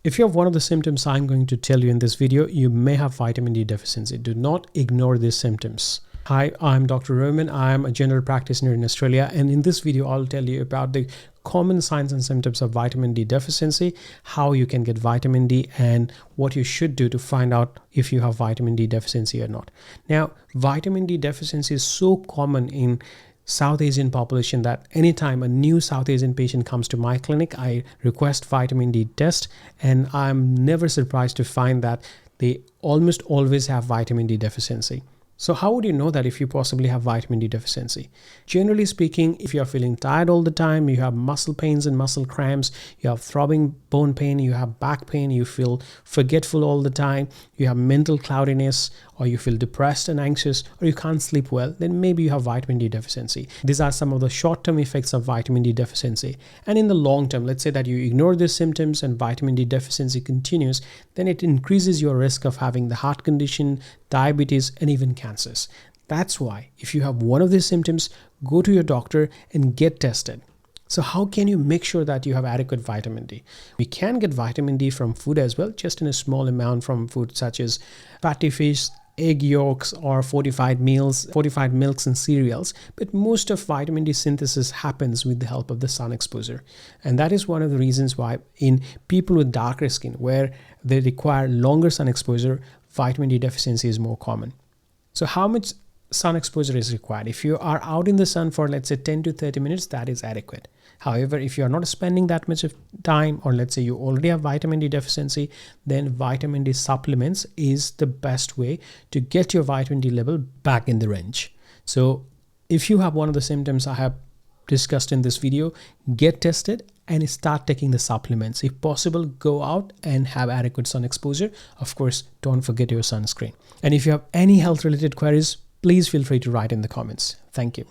If you have one of the symptoms I'm going to tell you in this video, you may have vitamin D deficiency. Do not ignore these symptoms. Hi, I'm Dr. Roman. I'm a general practitioner in Australia, and in this video I'll tell you about the common signs and symptoms of vitamin D deficiency, how you can get vitamin D, and what you should do to find out if you have vitamin D deficiency or not. Now, vitamin D deficiency is so common in South Asian population that anytime a new South Asian patient comes to my clinic, I request vitamin D test, and I'm never surprised to find that they almost always have vitamin D deficiency. So how would you know that if you possibly have vitamin D deficiency? Generally speaking, if you are feeling tired all the time, you have muscle pains and muscle cramps, you have throbbing bone pain, you have back pain, you feel forgetful all the time, you have mental cloudiness, or you feel depressed and anxious, or you can't sleep well, then maybe you have vitamin D deficiency. These are some of the short-term effects of vitamin D deficiency. And in the long term, let's say that you ignore these symptoms and vitamin D deficiency continues, then it increases your risk of having the heart condition, diabetes, and even cancers. That's why if you have one of these symptoms, go to your doctor and get tested. So how can you make sure that you have adequate vitamin D? We can get vitamin D from food as well, just in a small amount from food such as fatty fish, egg yolks, or fortified milks and cereals. But most of vitamin D synthesis happens with the help of the sun exposure. And that is one of the reasons why in people with darker skin, where they require longer sun exposure, vitamin D deficiency is more common. So how much sun exposure is required? If you are out in the sun for, let's say, 10 to 30 minutes, that is adequate. However, if you are not spending that much of time, or let's say you already have vitamin D deficiency, then vitamin D supplements is the best way to get your vitamin D level back in the range. So if you have one of the symptoms I have discussed in this video, get tested and start taking the supplements. If possible, go out and have adequate sun exposure. Of course, don't forget your sunscreen. And if you have any health related queries, please feel free to write in the comments. Thank you.